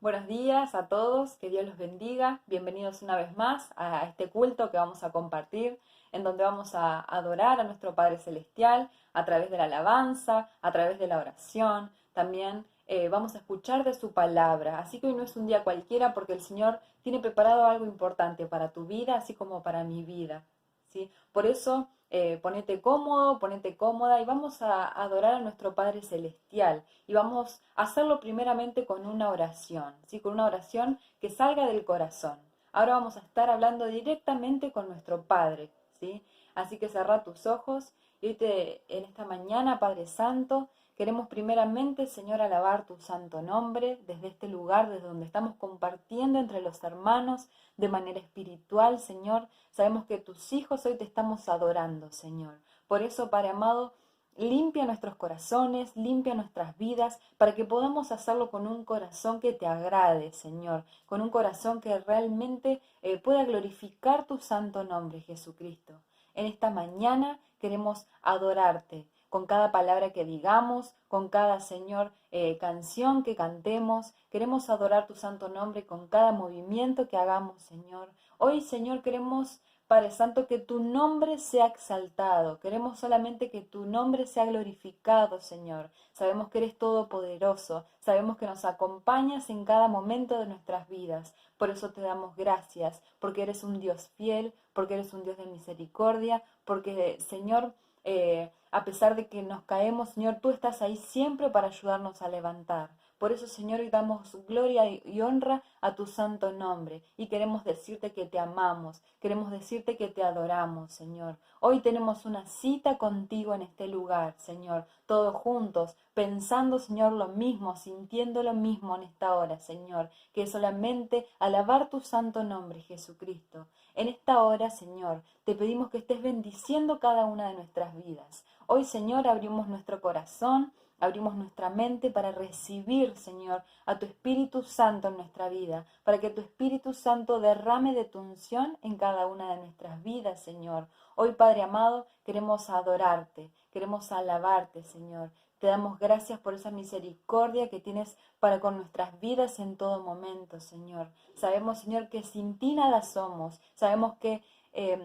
Buenos días a todos, que Dios los bendiga. Bienvenidos una vez más a este culto que vamos a compartir, en donde vamos a adorar a nuestro Padre Celestial a través de la alabanza, a través de la oración. También vamos a escuchar de su palabra. Así que hoy no es un día cualquiera porque el Señor tiene preparado algo importante para tu vida, así como para mi vida, ¿sí? Por eso, ponete cómodo, ponete cómoda y vamos a adorar a nuestro Padre Celestial. Y vamos a hacerlo primeramente con una oración, ¿sí? Con una oración que salga del corazón. Ahora vamos a estar hablando directamente con nuestro Padre, ¿sí? Así que cerrá tus ojos y en esta mañana, Padre Santo, queremos primeramente, Señor, alabar tu santo nombre desde este lugar, desde donde estamos compartiendo entre los hermanos de manera espiritual, Señor. Sabemos que tus hijos hoy te estamos adorando, Señor. Por eso, Padre amado, limpia nuestros corazones, limpia nuestras vidas, para que podamos hacerlo con un corazón que te agrade, Señor, con un corazón que realmente pueda glorificar tu santo nombre, Jesucristo. En esta mañana queremos adorarte con cada palabra que digamos, con cada, Señor, canción que cantemos. Queremos adorar tu santo nombre con cada movimiento que hagamos, Señor. Hoy, Señor, queremos, Padre Santo, que tu nombre sea exaltado. Queremos solamente que tu nombre sea glorificado, Señor. Sabemos que eres todopoderoso. Sabemos que nos acompañas en cada momento de nuestras vidas. Por eso te damos gracias, porque eres un Dios fiel, porque eres un Dios de misericordia, porque, Señor, a pesar de que nos caemos, Señor, tú estás ahí siempre para ayudarnos a levantar. Por eso, Señor, hoy damos gloria y honra a tu santo nombre y queremos decirte que te amamos, queremos decirte que te adoramos, Señor. Hoy tenemos una cita contigo en este lugar, Señor, todos juntos, pensando, Señor, lo mismo, sintiendo lo mismo en esta hora, Señor, que solamente alabar tu santo nombre, Jesucristo. En esta hora, Señor, te pedimos que estés bendiciendo cada una de nuestras vidas. Hoy, Señor, abrimos nuestro corazón, abrimos nuestra mente para recibir, Señor, a tu Espíritu Santo en nuestra vida, para que tu Espíritu Santo derrame de tu unción en cada una de nuestras vidas, Señor. Hoy, Padre amado, queremos adorarte, queremos alabarte, Señor. Te damos gracias por esa misericordia que tienes para con nuestras vidas en todo momento, Señor. Sabemos, Señor, que sin ti nada somos. Sabemos que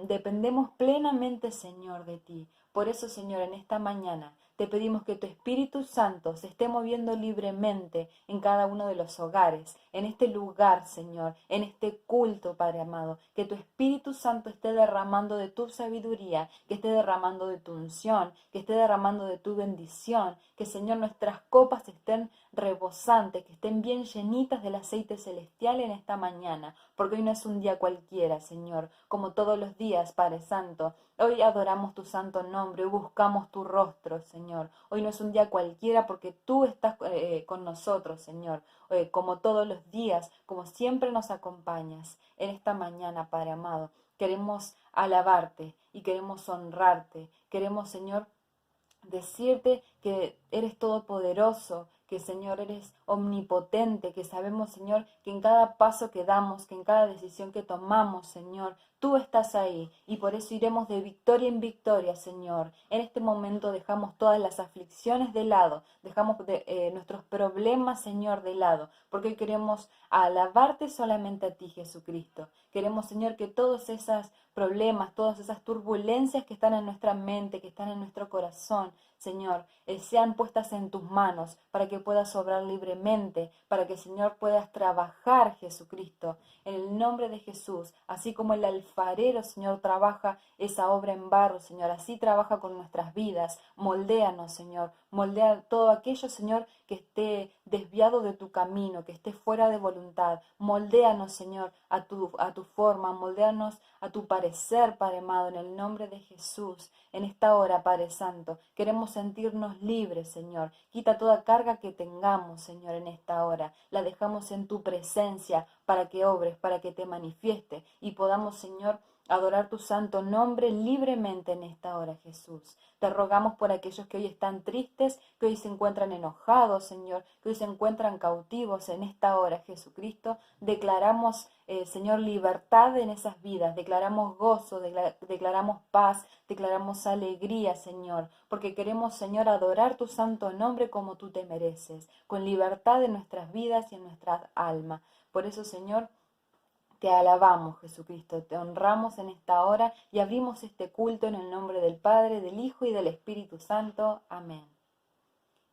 dependemos plenamente, Señor, de ti. Por eso, Señor, en esta mañana te pedimos que tu Espíritu Santo se esté moviendo libremente en cada uno de los hogares, en este lugar, Señor, en este culto, Padre amado. Que tu Espíritu Santo esté derramando de tu sabiduría, que esté derramando de tu unción, que esté derramando de tu bendición. Que, Señor, nuestras copas estén rebosantes, que estén bien llenitas del aceite celestial en esta mañana, porque hoy no es un día cualquiera, Señor, como todos los días, Padre Santo. Hoy adoramos tu santo nombre, hoy buscamos tu rostro, Señor. Hoy no es un día cualquiera porque tú estás con nosotros, Señor. Como todos los días, como siempre nos acompañas. En esta mañana, Padre amado, queremos alabarte y queremos honrarte. Queremos, Señor, decirte que eres todopoderoso, que, Señor, eres omnipotente, que sabemos, Señor, que en cada paso que damos, que en cada decisión que tomamos, Señor, tú estás ahí y por eso iremos de victoria en victoria, Señor. En este momento dejamos todas las aflicciones de lado, dejamos nuestros problemas, Señor, de lado, porque hoy queremos alabarte solamente a ti, Jesucristo. Queremos, Señor, que todos esos problemas, todas esas turbulencias que están en nuestra mente, que están en nuestro corazón, Señor, sean puestas en tus manos para que puedas obrar libremente, para que, Señor, puedas trabajar, Jesucristo, en el nombre de Jesús, así como el alfarero, Señor, trabaja esa obra en barro, Señor, así trabaja con nuestras vidas. Moldéanos, Señor, moldea todo aquello, Señor, que esté desviado de tu camino, que esté fuera de voluntad. Moldéanos, Señor, a tu forma, moldéanos a tu parecer, Padre amado, en el nombre de Jesús. En esta hora, Padre Santo, queremos sentirnos libres, Señor. Quita toda carga que tengamos, Señor, en esta hora. La dejamos en tu presencia para que obres, para que te manifieste y podamos, Señor, adorar tu santo nombre libremente en esta hora, Jesús. Te rogamos por aquellos que hoy están tristes, que hoy se encuentran enojados, Señor, que hoy se encuentran cautivos en esta hora, Jesucristo. Declaramos, Señor, libertad en esas vidas, declaramos gozo, declaramos paz, declaramos alegría, Señor, porque queremos, Señor, adorar tu santo nombre como tú te mereces, con libertad en nuestras vidas y en nuestras almas. Por eso, Señor, te alabamos, Jesucristo, te honramos en esta hora y abrimos este culto en el nombre del Padre, del Hijo y del Espíritu Santo. Amén.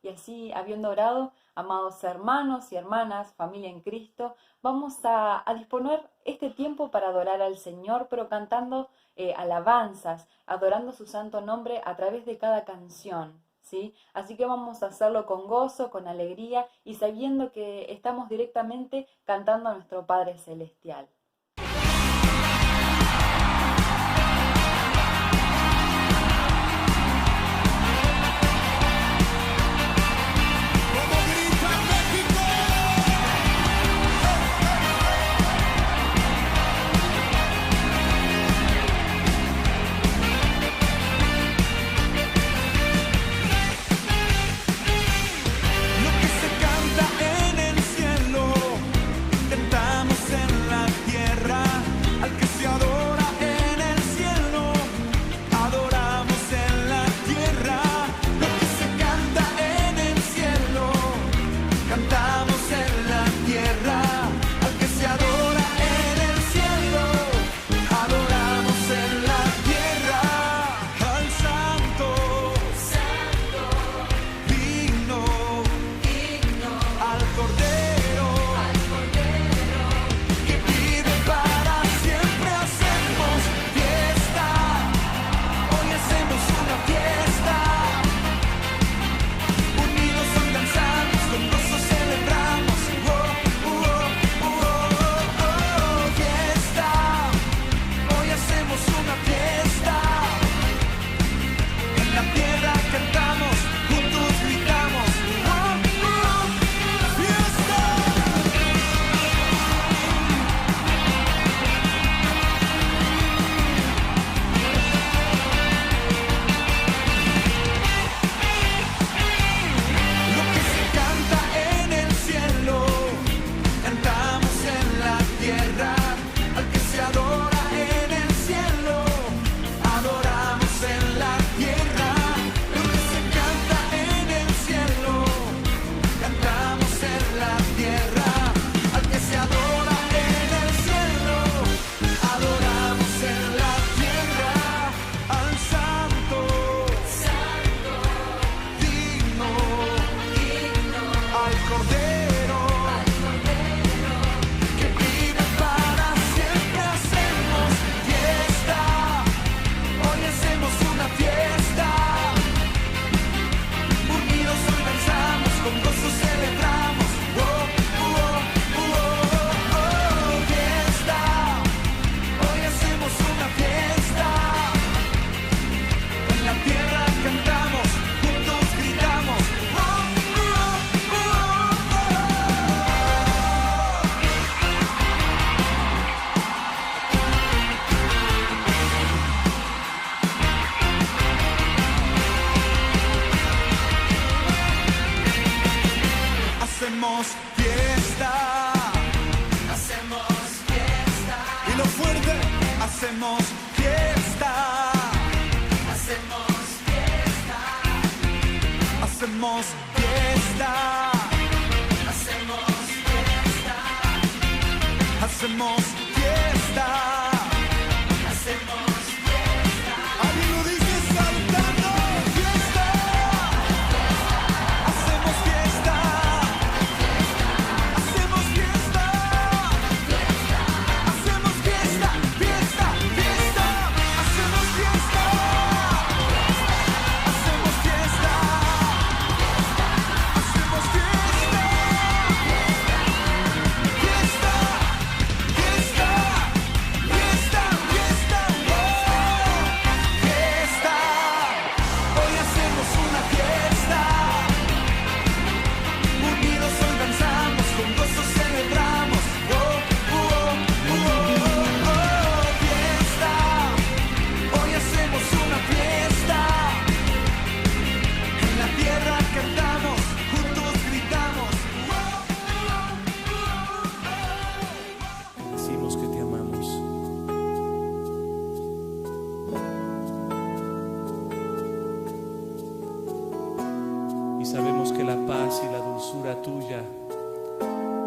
Y así, habiendo orado, amados hermanos y hermanas, familia en Cristo, vamos a disponer este tiempo para adorar al Señor, pero cantando alabanzas, adorando su santo nombre a través de cada canción, ¿sí? Así que vamos a hacerlo con gozo, con alegría y sabiendo que estamos directamente cantando a nuestro Padre Celestial.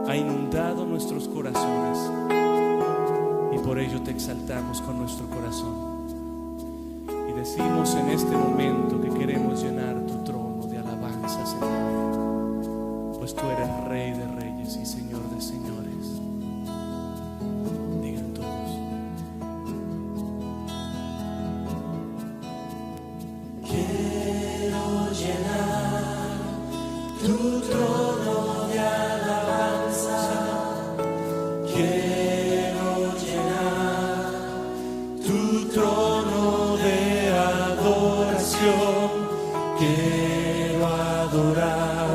ha inundado nuestros corazones y por ello te exaltamos con nuestro corazón. Y decimos en este momento que queremos llenar tu trono de alabanza, Señor, pues tú eres Rey de reyes y Señor de señores. Digan todos. Quiero llenar tu trono de alabanza. Quiero llenar tu trono de adoración. Quiero adorar,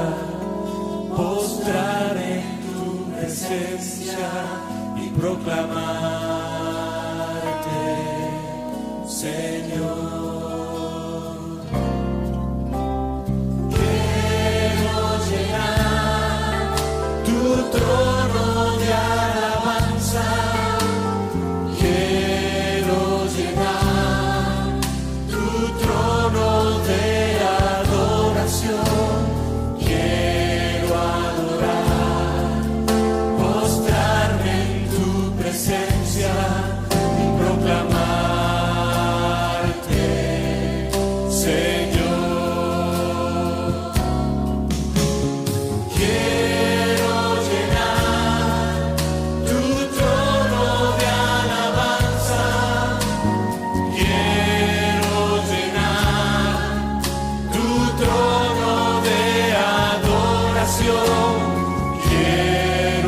postrar en tu presencia y proclamarte, Señor. Trono de alabanza, quiero llenar tu trono de adoración, quiero adorar, postrarme en tu presencia y proclamarte, Señor. Quiero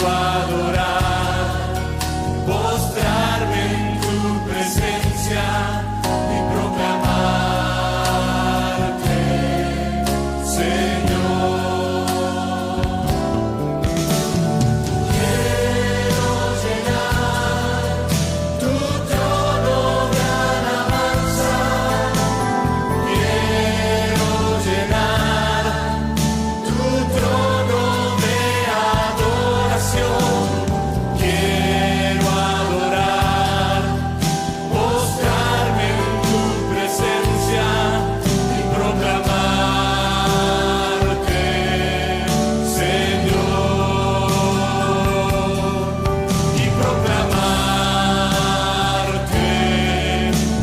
adorar, postrarme en tu presencia y proclamarte, Señor. Quiero llenar tu trono de alabanza, quiero llenar tu trono. Quiero adorar, postrarme en tu presencia y proclamarte, Señor, y proclamarte,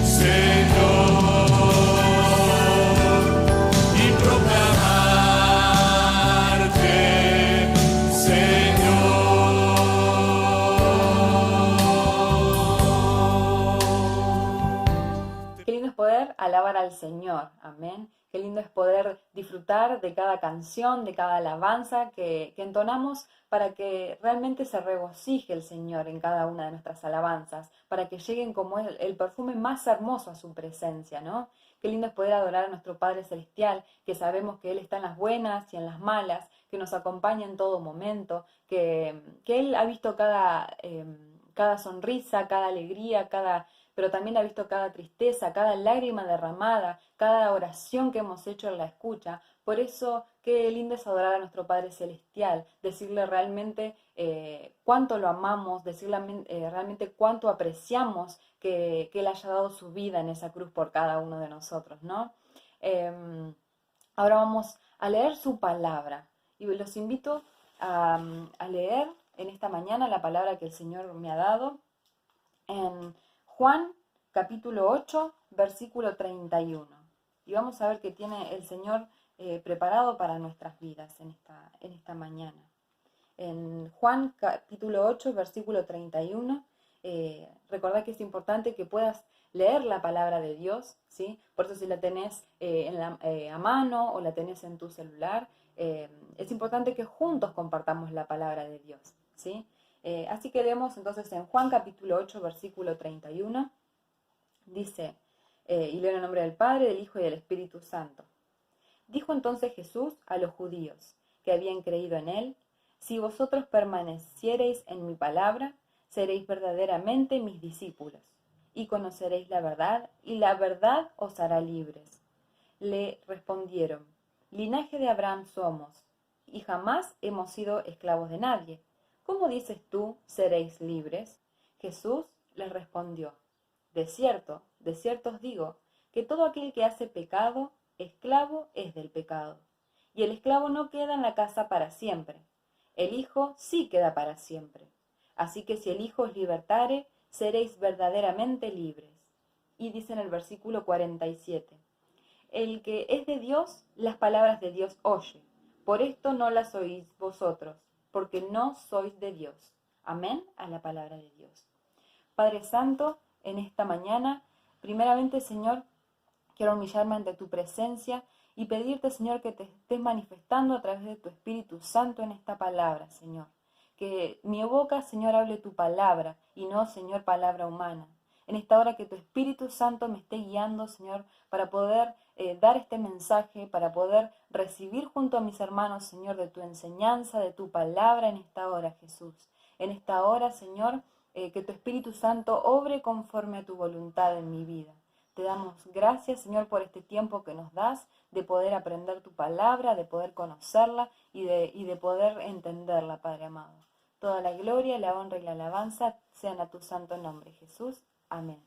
Señor, y proclamarte, Señor. Qué lindo es poder alabar al Señor, amén. Qué lindo es poder disfrutar de cada canción, de cada alabanza que entonamos para que realmente se regocije el Señor en cada una de nuestras alabanzas, para que lleguen como el perfume más hermoso a su presencia, ¿no? Qué lindo es poder adorar a nuestro Padre Celestial, que sabemos que Él está en las buenas y en las malas, que nos acompaña en todo momento, que Él ha visto cada sonrisa, cada alegría, pero también ha visto cada tristeza, cada lágrima derramada, cada oración que hemos hecho en la escucha. Por eso, qué lindo es adorar a nuestro Padre Celestial, decirle realmente cuánto lo amamos, decirle realmente cuánto apreciamos que Él haya dado su vida en esa cruz por cada uno de nosotros, ¿no? Ahora vamos a leer su palabra y los invito a leer en esta mañana la palabra que el Señor me ha dado en Juan capítulo 8, versículo 31. Y vamos a ver qué tiene el Señor preparado para nuestras vidas en esta mañana. En Juan capítulo 8, versículo 31, recordá que es importante que puedas leer la palabra de Dios, ¿sí? Por eso si la tenés a mano o la tenés en tu celular, es importante que juntos compartamos la palabra de Dios, ¿sí? Así que leemos entonces en Juan capítulo 8, versículo 31, dice, y leo en el nombre del Padre, del Hijo y del Espíritu Santo. Dijo entonces Jesús a los judíos que habían creído en él, si vosotros permaneciereis en mi palabra, seréis verdaderamente mis discípulos, y conoceréis la verdad, y la verdad os hará libres. Le respondieron, linaje de Abraham somos, y jamás hemos sido esclavos de nadie. ¿Cómo dices tú, seréis libres? Jesús les respondió, de cierto os digo, que todo aquel que hace pecado, esclavo es del pecado. Y el esclavo no queda en la casa para siempre. El Hijo sí queda para siempre. Así que si el Hijo os libertare, seréis verdaderamente libres. Y dice en el versículo 47, el que es de Dios, las palabras de Dios oye. Por esto no las oís vosotros, porque no sois de Dios. Amén a la palabra de Dios. Padre Santo, en esta mañana, primeramente, Señor, quiero humillarme ante tu presencia y pedirte, Señor, que te estés manifestando a través de tu Espíritu Santo en esta palabra, Señor. Que mi boca, Señor, hable tu palabra y no, Señor, palabra humana. En esta hora que tu Espíritu Santo me esté guiando, Señor, para poder dar este mensaje, para poder recibir junto a mis hermanos, Señor, de tu enseñanza, de tu palabra en esta hora, Jesús. En esta hora, Señor, que tu Espíritu Santo obre conforme a tu voluntad en mi vida. Te damos gracias, Señor, por este tiempo que nos das de poder aprender tu palabra, de poder conocerla y de poder entenderla, Padre amado. Toda la gloria, la honra y la alabanza sean a tu santo nombre, Jesús. Amén.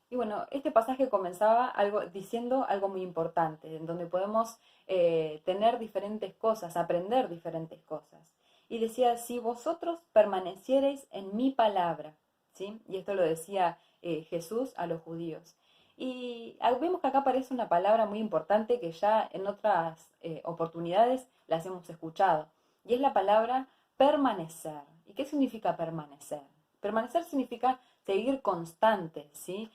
Y bueno, este pasaje comenzaba diciendo algo muy importante, en donde podemos tener diferentes cosas, aprender diferentes cosas. Y decía, si vosotros permaneciereis en mi palabra, ¿sí? Y esto lo decía Jesús a los judíos. Y vemos que acá aparece una palabra muy importante que ya en otras oportunidades las hemos escuchado. Y es la palabra permanecer. ¿Y qué significa permanecer? Permanecer significa seguir constante, ¿sí?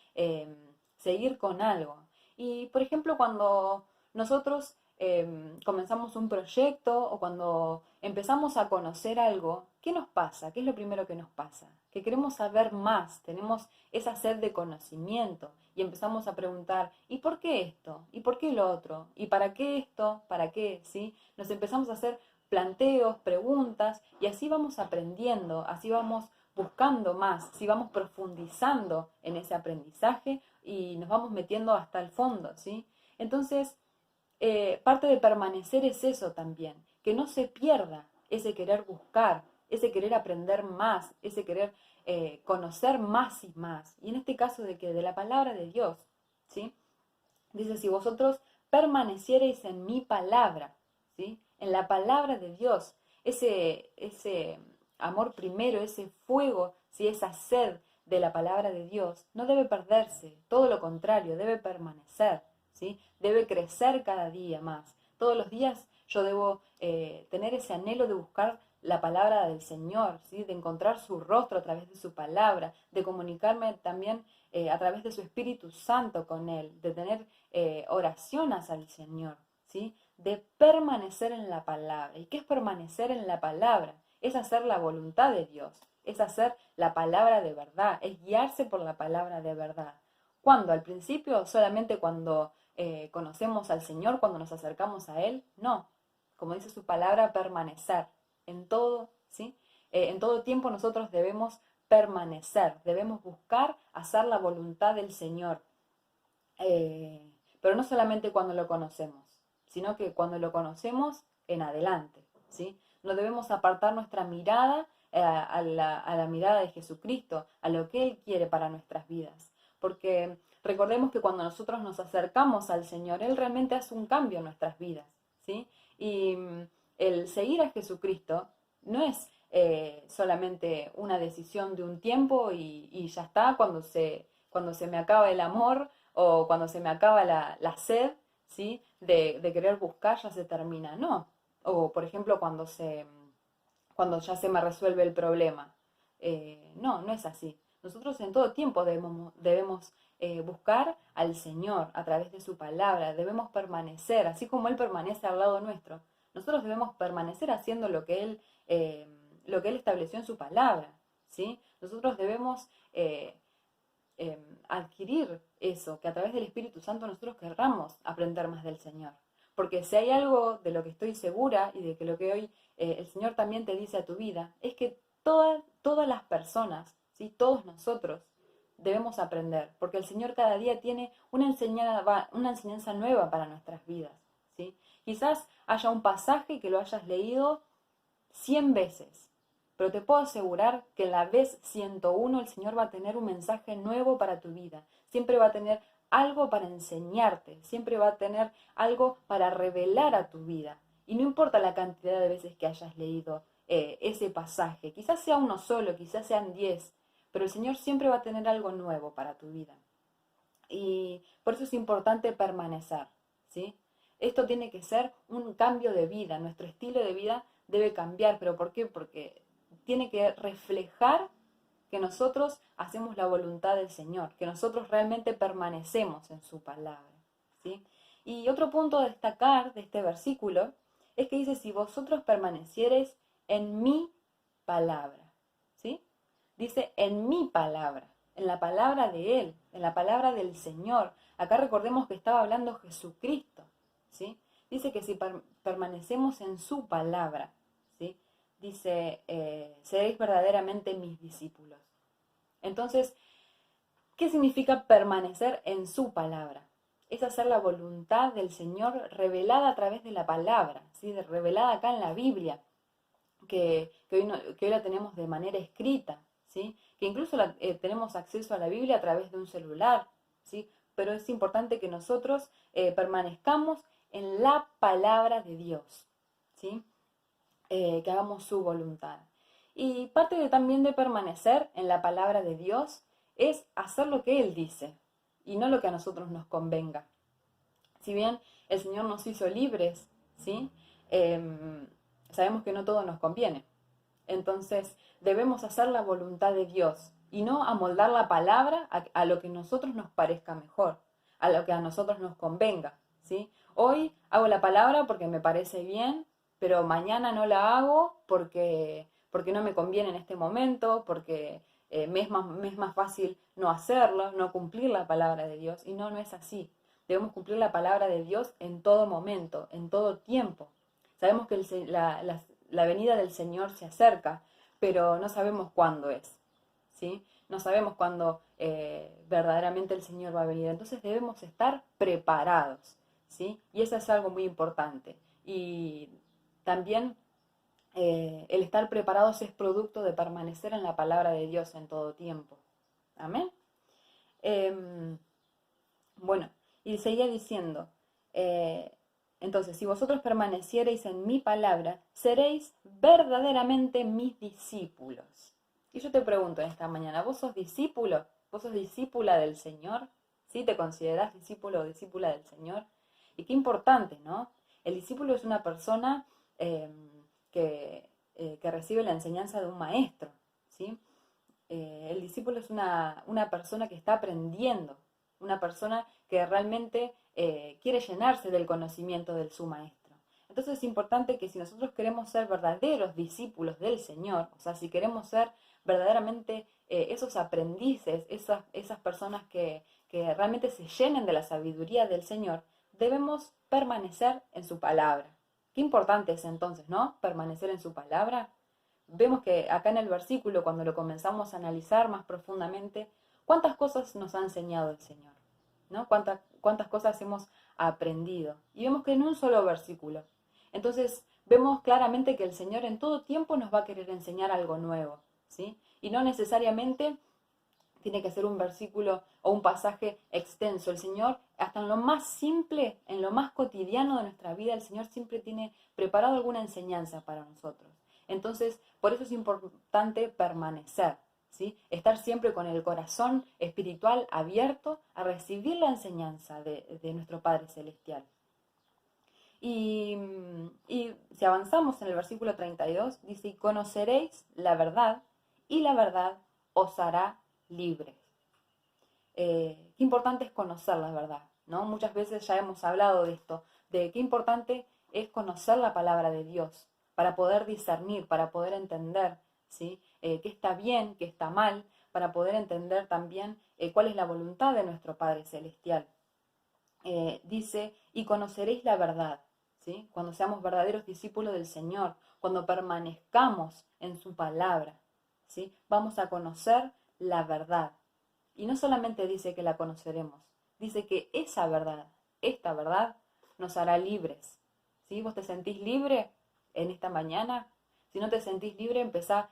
Seguir con algo. Y, por ejemplo, cuando nosotros comenzamos un proyecto o cuando empezamos a conocer algo, ¿qué nos pasa? ¿Qué es lo primero que nos pasa? Que queremos saber más, tenemos esa sed de conocimiento y empezamos a preguntar, ¿y por qué esto? ¿Y por qué lo otro? ¿Y para qué esto? ¿Para qué? ¿Sí? Nos empezamos a hacer planteos, preguntas y así vamos aprendiendo, así vamos buscando más, si vamos profundizando en ese aprendizaje y nos vamos metiendo hasta el fondo, ¿sí? Entonces, parte de permanecer es eso también, que no se pierda ese querer buscar, ese querer aprender más, ese querer conocer más y más. Y en este caso de la palabra de Dios, ¿sí? Dice, si vosotros permaneciereis en mi palabra, ¿sí? En la palabra de Dios, ese amor primero, ese fuego, ¿sí? Esa sed de la palabra de Dios, no debe perderse, todo lo contrario, debe permanecer, ¿sí? Debe crecer cada día más. Todos los días yo debo tener ese anhelo de buscar la palabra del Señor, ¿sí? De encontrar su rostro a través de su palabra, de comunicarme también a través de su Espíritu Santo con Él, de tener oraciones al Señor, ¿sí? De permanecer en la palabra. ¿Y qué es permanecer en la palabra? Es hacer la voluntad de Dios, es hacer la palabra de verdad, es guiarse por la palabra de verdad. ¿Cuándo? ¿Al principio? ¿Solamente cuando conocemos al Señor, cuando nos acercamos a Él? No, como dice su palabra, permanecer en todo, ¿sí? En todo tiempo nosotros debemos permanecer, debemos buscar hacer la voluntad del Señor. Pero no solamente cuando lo conocemos, sino que cuando lo conocemos en adelante, ¿sí? No debemos apartar nuestra mirada a la mirada de Jesucristo, a lo que Él quiere para nuestras vidas. Porque recordemos que cuando nosotros nos acercamos al Señor, Él realmente hace un cambio en nuestras vidas, ¿sí? Y el seguir a Jesucristo no es solamente una decisión de un tiempo y ya está, cuando se me acaba el amor o cuando se me acaba la sed, ¿sí? De querer buscar, ya se termina, no. O por ejemplo cuando ya se me resuelve el problema. No, no es así. Nosotros en todo tiempo debemos buscar al Señor a través de su palabra, debemos permanecer, así como Él permanece al lado nuestro. Nosotros debemos permanecer haciendo lo que Él estableció en su palabra, ¿sí? Nosotros debemos adquirir eso, que a través del Espíritu Santo nosotros querramos aprender más del Señor. Porque si hay algo de lo que estoy segura y de que lo que hoy el Señor también te dice a tu vida, es que todas las personas, ¿sí? Todos nosotros debemos aprender, porque el Señor cada día tiene una enseñanza nueva para nuestras vidas, ¿sí? Quizás haya un pasaje que lo hayas leído 100 veces, pero te puedo asegurar que en la vez 101 el Señor va a tener un mensaje nuevo para tu vida. Siempre va a tener algo para enseñarte, siempre va a tener algo para revelar a tu vida. Y no importa la cantidad de veces que hayas leído ese pasaje. Quizás sea uno solo, quizás sean 10, pero el Señor siempre va a tener algo nuevo para tu vida. Y por eso es importante permanecer, ¿sí? Esto tiene que ser un cambio de vida, nuestro estilo de vida debe cambiar, ¿pero por qué? Porque tiene que reflejar que nosotros hacemos la voluntad del Señor, que nosotros realmente permanecemos en su palabra, ¿sí? Y otro punto a destacar de este versículo es que dice, si vosotros permaneciereis en mi palabra, ¿sí? Dice, en mi palabra, en la palabra de Él, en la palabra del Señor. Acá recordemos que estaba hablando Jesucristo, ¿sí? Dice que si permanecemos en su palabra, ¿sí? Dice, seréis verdaderamente mis discípulos. Entonces, ¿qué significa permanecer en su palabra? Es hacer la voluntad del Señor revelada a través de la palabra, ¿sí? Revelada acá en la Biblia, que hoy la tenemos de manera escrita, ¿sí? Que incluso tenemos acceso a la Biblia a través de un celular, ¿sí? Pero es importante que nosotros permanezcamos en la palabra de Dios, ¿sí? Que hagamos su voluntad. Y parte también de permanecer en la palabra de Dios es hacer lo que Él dice y no lo que a nosotros nos convenga. Si bien el Señor nos hizo libres, ¿sí? Sabemos que no todo nos conviene. Entonces debemos hacer la voluntad de Dios y no amoldar la palabra a lo que a nosotros nos parezca mejor, a lo que a nosotros nos convenga, ¿sí? Hoy hago la palabra porque me parece bien, pero mañana no la hago porque no me conviene en este momento, porque me es más fácil no hacerlo, no cumplir la palabra de Dios. Y no es así. Debemos cumplir la palabra de Dios en todo momento, en todo tiempo. Sabemos que la venida del Señor se acerca, pero no sabemos cuándo es, ¿sí? No sabemos cuándo verdaderamente el Señor va a venir. Entonces debemos estar preparados, ¿sí? Y eso es algo muy importante. Y también el estar preparados es producto de permanecer en la palabra de Dios en todo tiempo. Amén. Bueno, y seguía diciendo, entonces, si vosotros permaneciereis en mi palabra, seréis verdaderamente mis discípulos. Y yo te pregunto en esta mañana, ¿vos sos discípulo? ¿Vos sos discípula del Señor? ¿Sí? ¿Te considerás discípulo o discípula del Señor? Y qué importante, ¿no? El discípulo es una persona que recibe la enseñanza de un maestro, ¿sí? El discípulo es una persona que está aprendiendo, una persona que realmente quiere llenarse del conocimiento de su maestro. Entonces es importante que si nosotros queremos ser verdaderos discípulos del Señor, o sea, si queremos ser verdaderamente esos aprendices, esas personas que realmente se llenen de la sabiduría del Señor, debemos permanecer en su palabra. Qué importante es entonces, ¿no? Permanecer en su palabra. Vemos que acá en el versículo, cuando lo comenzamos a analizar más profundamente, cuántas cosas nos ha enseñado el Señor, ¿no? Cuántas cosas hemos aprendido. Y vemos que en un solo versículo. Entonces, vemos claramente que el Señor en todo tiempo nos va a querer enseñar algo nuevo, ¿sí? Y no necesariamente tiene que ser un versículo o un pasaje extenso. El Señor, hasta en lo más simple, en lo más cotidiano de nuestra vida, el Señor siempre tiene preparado alguna enseñanza para nosotros. Entonces, por eso es importante permanecer, ¿sí? Estar siempre con el corazón espiritual abierto a recibir la enseñanza de nuestro Padre Celestial. Y si avanzamos en el versículo 32, dice, y conoceréis la verdad, y la verdad os hará libres. Qué importante es conocer la verdad, ¿no? Muchas veces ya hemos hablado de esto, de qué importante es conocer la palabra de Dios para poder discernir, para poder entender, ¿sí? Qué está bien, qué está mal, para poder entender también cuál es la voluntad de nuestro Padre Celestial. Dice, y conoceréis la verdad, ¿sí? Cuando seamos verdaderos discípulos del Señor, cuando permanezcamos en su palabra, ¿sí? Vamos a conocer la verdad. Y no solamente dice que la conoceremos, dice que esa verdad, esta verdad, nos hará libres, ¿sí? ¿Vos te sentís libre en esta mañana? Si no te sentís libre, empezá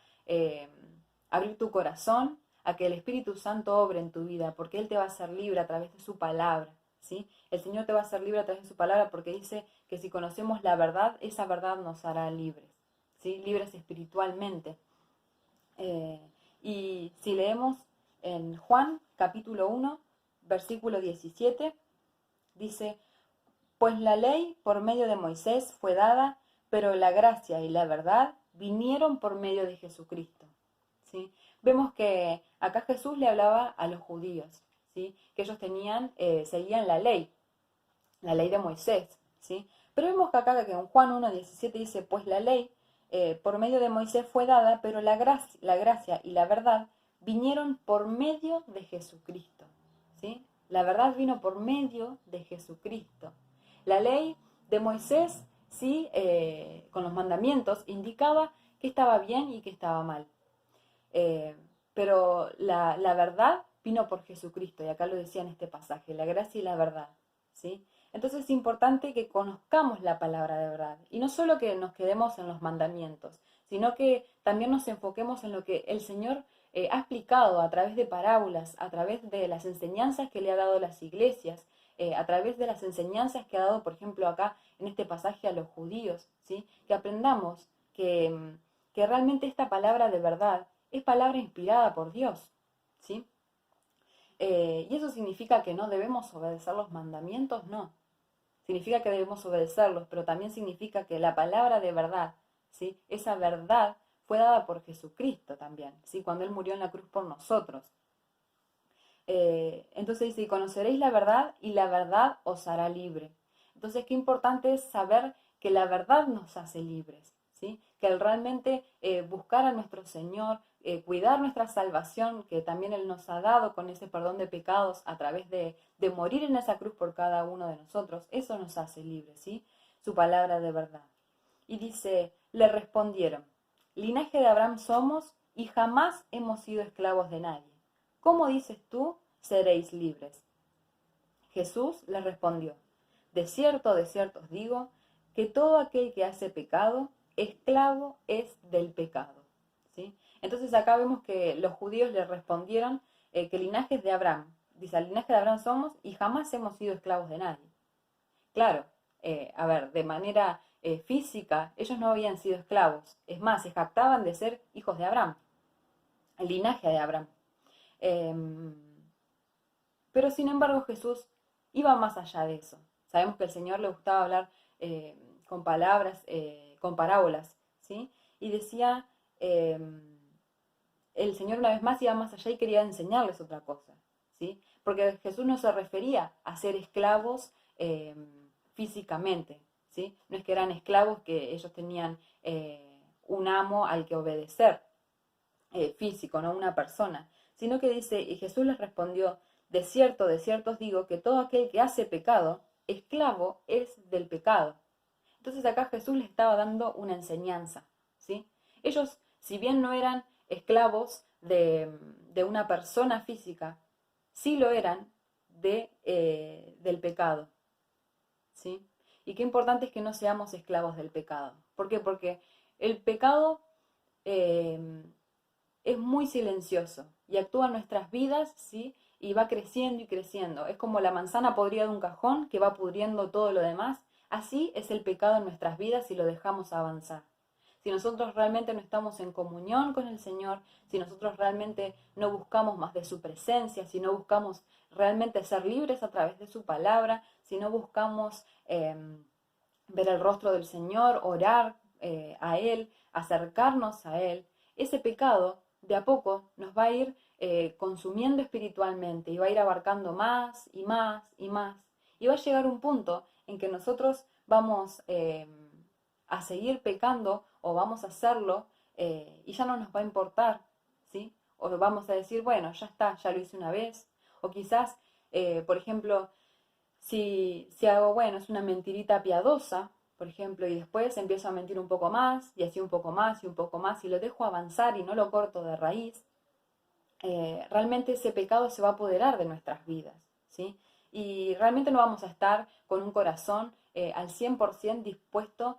a abrir tu corazón a que el Espíritu Santo obre en tu vida, porque Él te va a hacer libre a través de su palabra, ¿sí? El Señor te va a hacer libre a través de su palabra porque dice que si conocemos la verdad, esa verdad nos hará libres, ¿sí? Libres espiritualmente. Y si leemos en Juan capítulo 1, versículo 17, dice: pues la ley por medio de Moisés fue dada, pero la gracia y la verdad vinieron por medio de Jesucristo, ¿sí? Vemos que acá Jesús le hablaba a los judíos, ¿sí? Que ellos seguían la ley de Moisés, ¿sí? Pero vemos que acá que en Juan 1:17 dice: pues la ley por medio de Moisés fue dada, pero la gracia y la verdad vinieron por medio de Jesucristo, ¿sí? La verdad vino por medio de Jesucristo. La ley de Moisés, sí, con los mandamientos, indicaba qué estaba bien y qué estaba mal. Pero la verdad vino por Jesucristo, y acá lo decía en este pasaje, la gracia y la verdad, ¿sí? Entonces es importante que conozcamos la palabra de verdad, y no solo que nos quedemos en los mandamientos, sino que también nos enfoquemos en lo que el Señor ha explicado a través de parábolas, a través de las enseñanzas que le ha dado a las iglesias, a través de las enseñanzas que ha dado, por ejemplo, acá en este pasaje a los judíos, ¿sí? Que aprendamos que realmente esta palabra de verdad es palabra inspirada por Dios, ¿sí? ¿Y eso significa que no debemos obedecer los mandamientos? No. Significa que debemos obedecerlos, pero también significa que la palabra de verdad, ¿sí? Esa verdad fue dada por Jesucristo también, ¿sí? Cuando Él murió en la cruz por nosotros. Entonces dice: y conoceréis la verdad, y la verdad os hará libre. Entonces, qué importante es saber que la verdad nos hace libres, ¿sí? Que al realmente buscar a nuestro Señor, cuidar nuestra salvación, que también Él nos ha dado con ese perdón de pecados a través de morir en esa cruz por cada uno de nosotros, eso nos hace libres, ¿sí? Su palabra de verdad. Y dice: le respondieron: linaje de Abraham somos y jamás hemos sido esclavos de nadie. ¿Cómo dices tú, seréis libres? Jesús les respondió: de cierto os digo, que todo aquel que hace pecado, esclavo es del pecado, ¿sí? Entonces acá vemos que los judíos le respondieron que linaje es de Abraham. Dice: al linaje de Abraham somos y jamás hemos sido esclavos de nadie. Claro, a ver, de manera física, ellos no habían sido esclavos. Es más, se jactaban de ser hijos de Abraham, el linaje de Abraham. Pero sin embargo Jesús iba más allá de eso. Sabemos que al Señor le gustaba hablar con palabras, con parábolas, ¿sí? Y decía, el Señor una vez más iba más allá y quería enseñarles otra cosa, ¿sí? Porque Jesús no se refería a ser esclavos físicamente, ¿sí? No es que eran esclavos que ellos tenían un amo al que obedecer, físico, no una persona, sino que dice: y Jesús les respondió: de cierto os digo, que todo aquel que hace pecado, esclavo es del pecado. Entonces acá Jesús les estaba dando una enseñanza, ¿sí? Ellos, si bien no eran esclavos de una persona física, sí lo eran del pecado, ¿sí? Y qué importante es que no seamos esclavos del pecado. ¿Por qué? Porque el pecado es muy silencioso y actúa en nuestras vidas, ¿sí? Y va creciendo y creciendo. Es como la manzana podrida de un cajón que va pudriendo todo lo demás. Así es el pecado en nuestras vidas si lo dejamos avanzar. Si nosotros realmente no estamos en comunión con el Señor, si nosotros realmente no buscamos más de su presencia, si no buscamos realmente ser libres a través de su palabra, si no buscamos ver el rostro del Señor, orar a Él, acercarnos a Él, ese pecado de a poco nos va a ir consumiendo espiritualmente y va a ir abarcando más y más y más. Y va a llegar un punto en que nosotros vamos a seguir pecando o vamos a hacerlo y ya no nos va a importar, ¿sí? O vamos a decir: bueno, ya está, ya lo hice una vez. O quizás, por ejemplo, si hago, bueno, es una mentirita piadosa, por ejemplo, y después empiezo a mentir un poco más, y así un poco más, y un poco más, y lo dejo avanzar y no lo corto de raíz, realmente ese pecado se va a apoderar de nuestras vidas, ¿sí? Y realmente no vamos a estar con un corazón al 100% dispuesto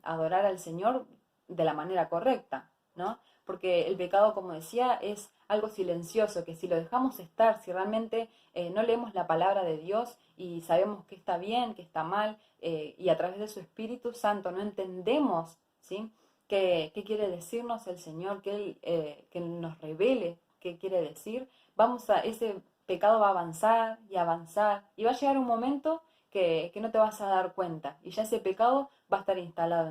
a adorar al Señor de la manera correcta, ¿no? Porque el pecado, como decía, es algo silencioso, que si lo dejamos estar, si realmente no leemos la palabra de Dios y sabemos que está bien, que está mal, y a través de su Espíritu Santo no entendemos, ¿sí?, qué quiere decirnos el Señor, que nos revele qué quiere decir, ese pecado va a avanzar y avanzar, y va a llegar un momento que no te vas a dar cuenta, y ya ese pecado va a estar instalado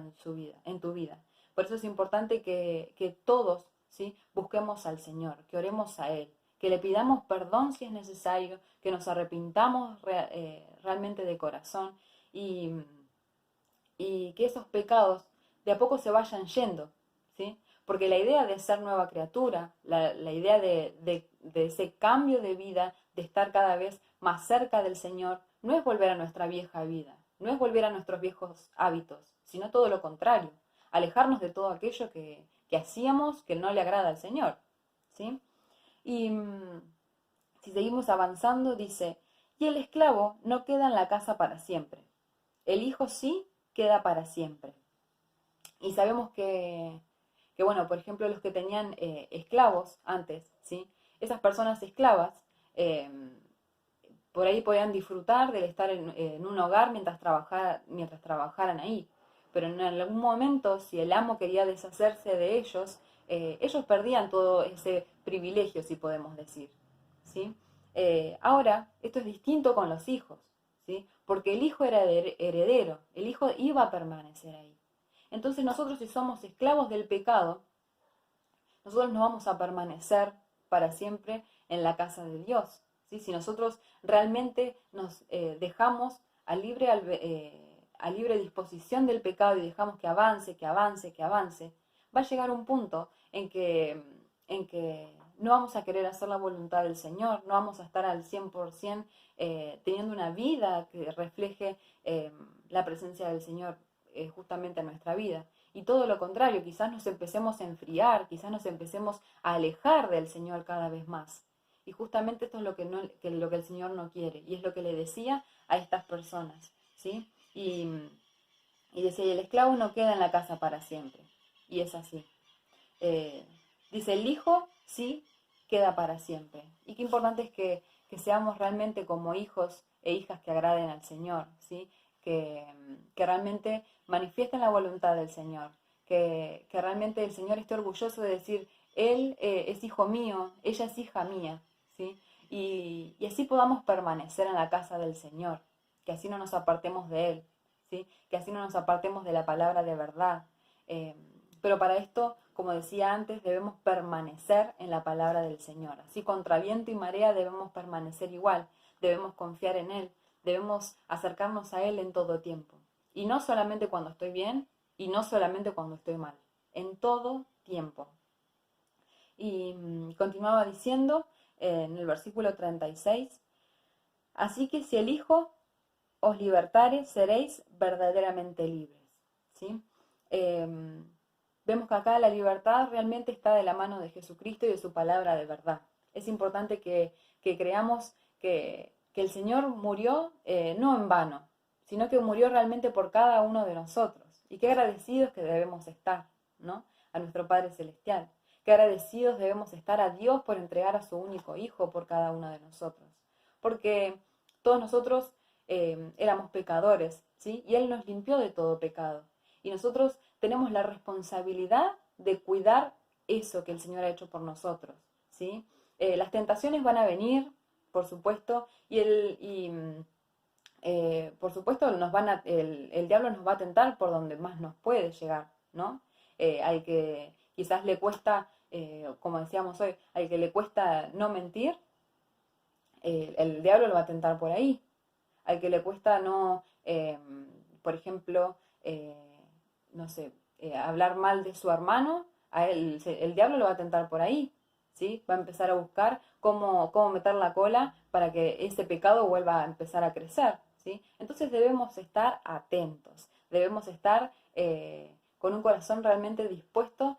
en tu vida. Por eso es importante que todos, ¿sí?, busquemos al Señor, que oremos a Él, que le pidamos perdón si es necesario, que nos arrepintamos realmente de corazón, y, y que esos pecados de a poco se vayan yendo, ¿sí? Porque la idea de ser nueva criatura, la idea de ese cambio de vida, de estar cada vez más cerca del Señor, no es volver a nuestra vieja vida, no es volver a nuestros viejos hábitos, sino todo lo contrario, alejarnos de todo aquello que hacíamos que no le agrada al Señor, ¿sí? Y si seguimos avanzando, dice, y el esclavo no queda en la casa para siempre, el hijo sí queda para siempre. Y sabemos que bueno, por ejemplo, los que tenían esclavos antes, ¿sí? Esas personas esclavas eh, por ahí podían disfrutar del estar en un hogar mientras trabajaran ahí. Pero en algún momento, si el amo quería deshacerse de ellos, ellos perdían todo ese privilegio, si podemos decir, ¿sí? Ahora, esto es distinto con los hijos, ¿sí? Porque el hijo era heredero, el hijo iba a permanecer ahí. Entonces nosotros, si somos esclavos del pecado, nosotros no vamos a permanecer para siempre en la casa de Dios, ¿sí? Si nosotros realmente nos dejamos a libre disposición del pecado y dejamos que avance, que avance, que avance, va a llegar un punto en que no vamos a querer hacer la voluntad del Señor, no vamos a estar al 100% teniendo una vida que refleje la presencia del Señor justamente en nuestra vida. Y todo lo contrario, quizás nos empecemos a enfriar, quizás nos empecemos a alejar del Señor cada vez más. Y justamente esto es lo que el Señor no quiere, y es lo que le decía a estas personas, ¿sí? Y decía, y el esclavo no queda en la casa para siempre. Y es así. Dice, el hijo sí queda para siempre. Y qué importante es que seamos realmente como hijos e hijas que agraden al Señor, ¿sí? Que realmente manifiesten la voluntad del Señor, que realmente el Señor esté orgulloso de decir, Él es hijo mío, ella es hija mía, ¿sí? Y así podamos permanecer en la casa del Señor, que así no nos apartemos de Él, ¿sí? Que así no nos apartemos de la palabra de verdad. Pero para esto, como decía antes, debemos permanecer en la palabra del Señor. Así contra viento y marea debemos permanecer igual, debemos confiar en Él, debemos acercarnos a Él en todo tiempo. Y no solamente cuando estoy bien y no solamente cuando estoy mal, en todo tiempo. Y continuaba diciendo en el versículo 36, así que si el Hijo os libertare, seréis verdaderamente libres, ¿sí? Vemos que acá la libertad realmente está de la mano de Jesucristo y de su palabra de verdad. Es importante que creamos que el Señor murió no en vano, sino que murió realmente por cada uno de nosotros. Y qué agradecidos que debemos estar, ¿no? A nuestro Padre Celestial. Qué agradecidos debemos estar a Dios por entregar a su único Hijo por cada uno de nosotros. Porque todos nosotros éramos pecadores, ¿sí? Y Él nos limpió de todo pecado. Y nosotros tenemos la responsabilidad de cuidar eso que el Señor ha hecho por nosotros, ¿sí? Las tentaciones van a venir, por supuesto, por supuesto el diablo nos va a tentar por donde más nos puede llegar, ¿no? Al que quizás le cuesta, como decíamos hoy, al que le cuesta no mentir, el diablo lo va a tentar por ahí. Al que le cuesta no, por ejemplo, no sé, hablar mal de su hermano, a él, el diablo lo va a tentar por ahí, ¿sí? Va a empezar a buscar cómo meter la cola para que ese pecado vuelva a empezar a crecer, ¿sí? Entonces debemos estar atentos, debemos estar con un corazón realmente dispuesto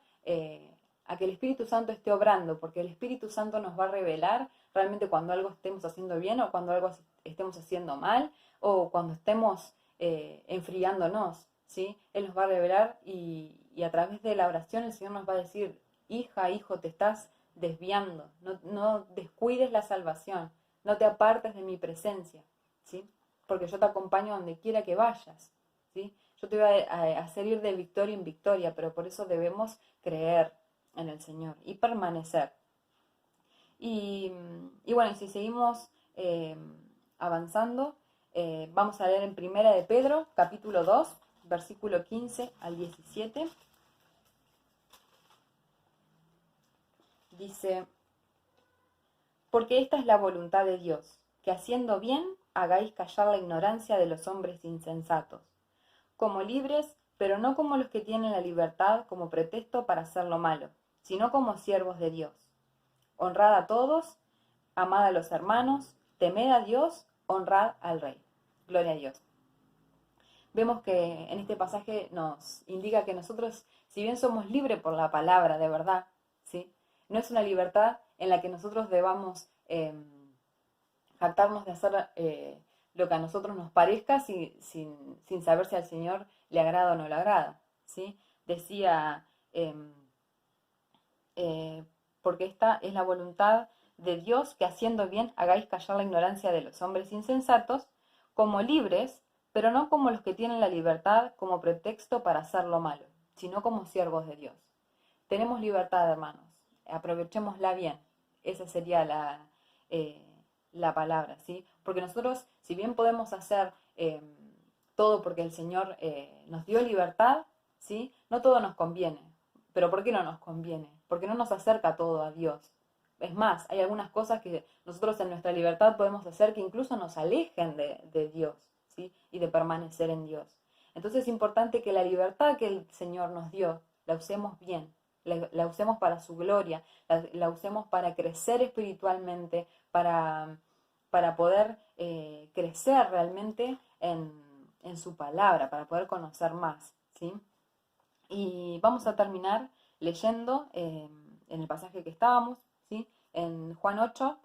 a que el Espíritu Santo esté obrando, porque el Espíritu Santo nos va a revelar realmente cuando algo estemos haciendo bien o cuando algo estemos haciendo mal o cuando estemos enfriándonos, ¿sí? Él nos va a revelar y a través de la oración el Señor nos va a decir, hija, hijo, te estás desviando, no descuides la salvación, no te apartes de mi presencia, ¿sí? Porque yo te acompaño donde quiera que vayas, ¿sí? yo te voy a hacer ir de victoria en victoria, pero por eso debemos creer en el Señor y permanecer. Y bueno, si seguimos avanzando, vamos a leer en Primera de Pedro, capítulo 2, versículo 15 al 17. Dice: porque esta es la voluntad de Dios, que haciendo bien hagáis callar la ignorancia de los hombres insensatos, como libres, pero no como los que tienen la libertad como pretexto para hacer lo malo, sino como siervos de Dios. Honrad a todos, amad a los hermanos, temed a Dios, honrad al Rey. Gloria a Dios. Vemos que en este pasaje nos indica que nosotros, si bien somos libres por la palabra de verdad, ¿sí?, no es una libertad en la que nosotros debamos jactarnos de hacer lo que a nosotros nos parezca sin saber si al Señor le agrada o no le agrada, ¿sí? Decía, porque esta es la voluntad de Dios, que haciendo bien hagáis callar la ignorancia de los hombres insensatos, como libres, pero no como los que tienen la libertad como pretexto para hacer lo malo, sino como siervos de Dios. Tenemos libertad, hermanos, aprovechémosla bien. Esa sería la palabra, ¿sí? Porque nosotros, si bien podemos hacer todo porque el Señor nos dio libertad, ¿sí?, no todo nos conviene. ¿Pero por qué no nos conviene? Porque no nos acerca todo a Dios. Es más, hay algunas cosas que nosotros en nuestra libertad podemos hacer que incluso nos alejen de Dios, ¿sí?, y de permanecer en Dios. Entonces es importante que la libertad que el Señor nos dio la usemos bien, la usemos para su gloria, la usemos para crecer espiritualmente, para poder crecer realmente en su palabra, para poder conocer más, ¿sí? Y vamos a terminar leyendo en el pasaje que estábamos, ¿sí?, en Juan 8,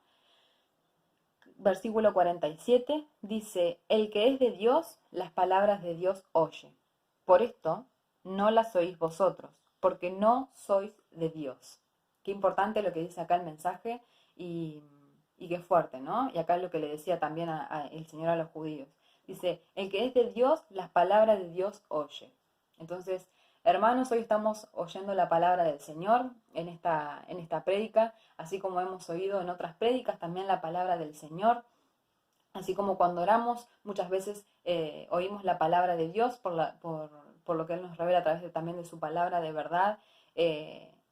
versículo 47, dice: el que es de Dios, las palabras de Dios oye. Por esto no las oís vosotros, porque no sois de Dios. Qué importante lo que dice acá el mensaje y qué fuerte, ¿no? Y acá es lo que le decía también el Señor a los judíos. Dice: el que es de Dios, las palabras de Dios oye. Entonces, hermanos, hoy estamos oyendo la palabra del Señor en esta prédica, así como hemos oído en otras prédicas también la palabra del Señor. Así como cuando oramos, muchas veces oímos la palabra de Dios por lo que Él nos revela a través también de su palabra de verdad.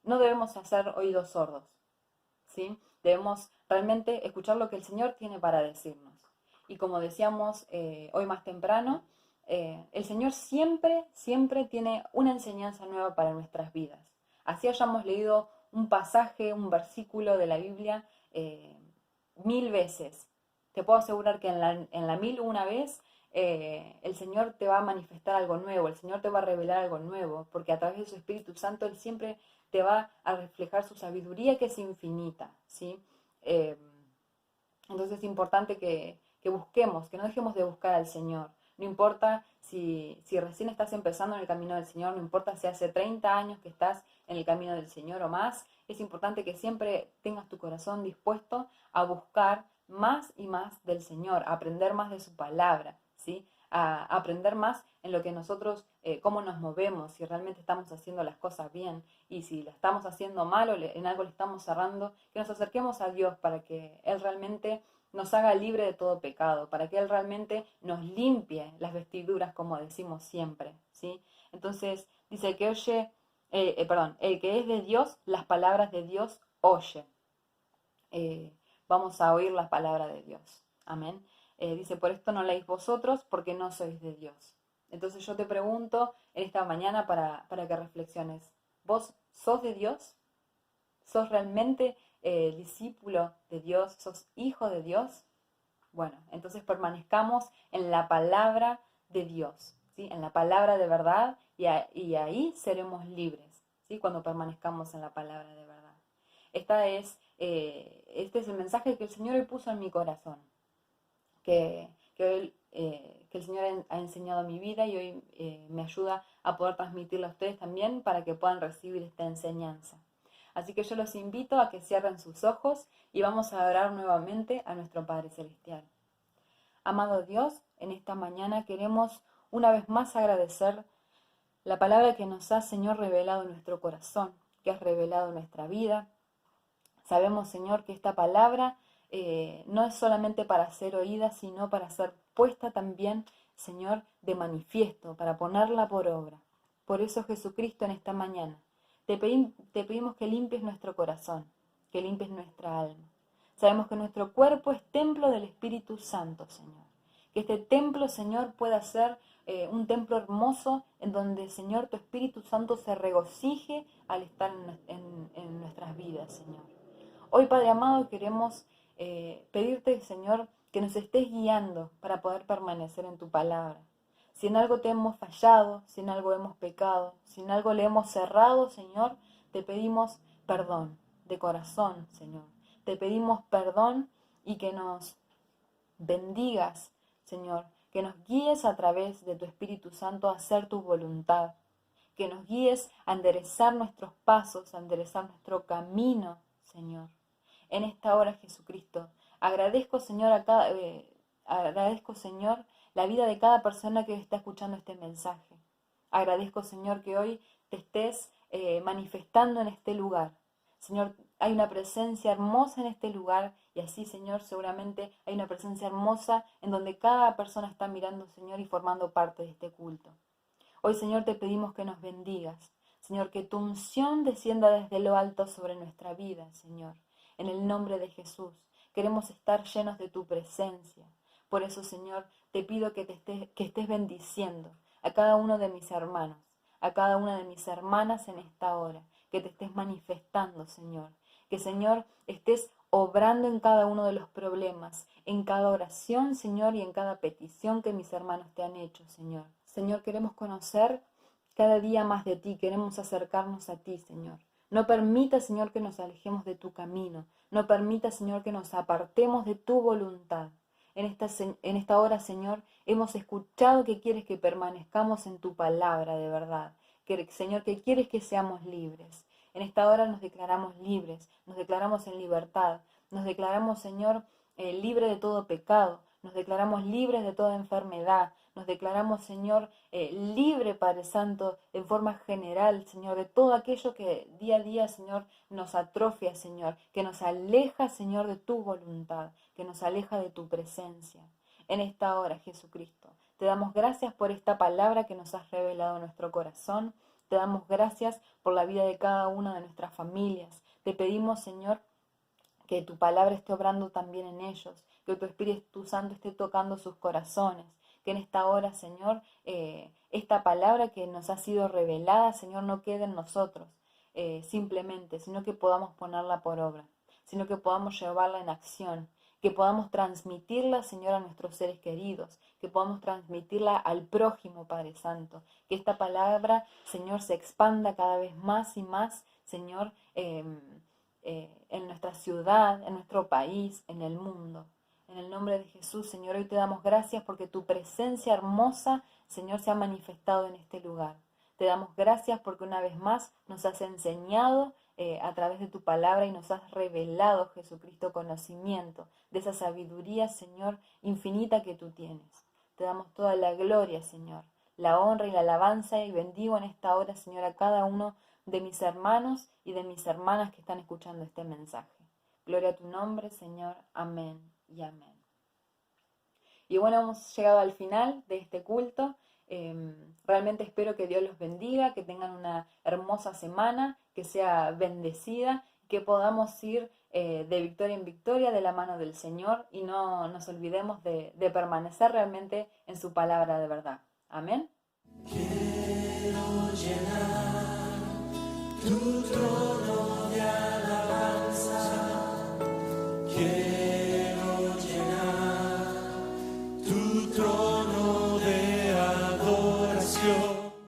No debemos hacer oídos sordos, ¿sí? Debemos realmente escuchar lo que el Señor tiene para decirnos. Y como decíamos hoy más temprano, el Señor siempre, siempre tiene una enseñanza nueva para nuestras vidas. Así hayamos leído un pasaje, un versículo de la Biblia 1000 veces. Te puedo asegurar que en la 1001 vez el Señor te va a manifestar algo nuevo, el Señor te va a revelar algo nuevo, porque a través de su Espíritu Santo Él siempre te va a reflejar su sabiduría, que es infinita, ¿sí? Entonces es importante que busquemos, que no dejemos de buscar al Señor. No importa si recién estás empezando en el camino del Señor, no importa si hace 30 años que estás en el camino del Señor o más, es importante que siempre tengas tu corazón dispuesto a buscar más y más del Señor, a aprender más de su palabra, ¿sí? A aprender más en lo que nosotros, cómo nos movemos, si realmente estamos haciendo las cosas bien, y si la estamos haciendo mal o en algo le estamos cerrando, que nos acerquemos a Dios para que Él realmente nos haga libre de todo pecado, para que Él realmente nos limpie las vestiduras, como decimos siempre, ¿sí? Entonces, dice el que oye, el que es de Dios, las palabras de Dios oye. Vamos a oír las palabras de Dios. Amén. Dice: por esto no leéis vosotros, porque no sois de Dios. Entonces yo te pregunto en esta mañana para que reflexiones: ¿vos sos de Dios? ¿Sos realmente discípulo de Dios? ¿Sos hijo de Dios? Bueno, entonces permanezcamos en la palabra de Dios, ¿sí?, en la palabra de verdad, y ahí seremos libres, ¿sí?, cuando permanezcamos en la palabra de verdad. Este es el mensaje que el Señor hoy puso en mi corazón, que el Señor ha enseñado a mi vida, y hoy me ayuda a poder transmitirlo a ustedes también, para que puedan recibir esta enseñanza. Así que yo los invito a que cierren sus ojos y vamos a orar nuevamente a nuestro Padre Celestial. Amado Dios, en esta mañana queremos una vez más agradecer la palabra que nos ha, Señor, revelado en nuestro corazón, que has revelado en nuestra vida. Sabemos, Señor, que esta palabra no es solamente para ser oída, sino para ser puesta también, Señor, de manifiesto, para ponerla por obra. Por eso, Jesucristo, en esta mañana, te pedimos que limpies nuestro corazón, que limpies nuestra alma. Sabemos que nuestro cuerpo es templo del Espíritu Santo, Señor. Que este templo, Señor, pueda ser un templo hermoso en donde, Señor, tu Espíritu Santo se regocije al estar en nuestras vidas, Señor. Hoy, Padre amado, queremos pedirte, Señor, que nos estés guiando para poder permanecer en tu palabra. Si en algo te hemos fallado, si en algo hemos pecado, si en algo le hemos cerrado, Señor, te pedimos perdón de corazón, Señor. Te pedimos perdón y que nos bendigas, Señor, que nos guíes a través de tu Espíritu Santo a hacer tu voluntad, que nos guíes a enderezar nuestros pasos, a enderezar nuestro camino, Señor. En esta hora, Jesucristo, agradezco, Señor, Señor, la vida de cada persona que está escuchando este mensaje. Agradezco, Señor, que hoy te estés manifestando en este lugar. Señor, hay una presencia hermosa en este lugar y así, Señor, seguramente hay una presencia hermosa en donde cada persona está mirando, Señor, y formando parte de este culto. Hoy, Señor, te pedimos que nos bendigas. Señor, que tu unción descienda desde lo alto sobre nuestra vida, Señor. En el nombre de Jesús, queremos estar llenos de tu presencia. Por eso, Señor, te pido que estés bendiciendo a cada uno de mis hermanos, a cada una de mis hermanas en esta hora, que te estés manifestando, Señor. Que, Señor, estés obrando en cada uno de los problemas, en cada oración, Señor, y en cada petición que mis hermanos te han hecho, Señor. Señor, queremos conocer cada día más de ti, queremos acercarnos a ti, Señor. No permita, Señor, que nos alejemos de tu camino. No permita, Señor, que nos apartemos de tu voluntad. En esta hora, Señor, hemos escuchado que quieres que permanezcamos en tu palabra de verdad. Señor, que quieres que seamos libres. En esta hora nos declaramos libres, nos declaramos en libertad. Nos declaramos, Señor, libre de todo pecado. Nos declaramos libres de toda enfermedad. Nos declaramos, Señor, libre, Padre Santo, en forma general, Señor, de todo aquello que día a día, Señor, nos atrofia, Señor, que nos aleja, Señor, de tu voluntad, que nos aleja de tu presencia. En esta hora, Jesucristo, te damos gracias por esta palabra que nos has revelado en nuestro corazón. Te damos gracias por la vida de cada una de nuestras familias. Te pedimos, Señor, que tu palabra esté obrando también en ellos, que tu Espíritu Santo esté tocando sus corazones. Que en esta hora, Señor, esta palabra que nos ha sido revelada, Señor, no quede en nosotros simplemente, sino que podamos ponerla por obra, sino que podamos llevarla en acción, que podamos transmitirla, Señor, a nuestros seres queridos, que podamos transmitirla al prójimo, Padre Santo, que esta palabra, Señor, se expanda cada vez más y más, Señor, en nuestra ciudad, en nuestro país, en el mundo. En el nombre de Jesús, Señor, hoy te damos gracias porque tu presencia hermosa, Señor, se ha manifestado en este lugar. Te damos gracias porque una vez más nos has enseñado a través de tu palabra y nos has revelado, Jesucristo, conocimiento de esa sabiduría, Señor, infinita que tú tienes. Te damos toda la gloria, Señor, la honra y la alabanza y bendigo en esta hora, Señor, a cada uno de mis hermanos y de mis hermanas que están escuchando este mensaje. Gloria a tu nombre, Señor. Amén y amén. Y bueno, hemos llegado al final de este culto. Realmente espero que Dios los bendiga, que tengan una hermosa semana, que sea bendecida, que podamos ir de victoria en victoria de la mano del Señor y no nos olvidemos de permanecer realmente en su palabra de verdad. Amén. Quiero llenar tu trono.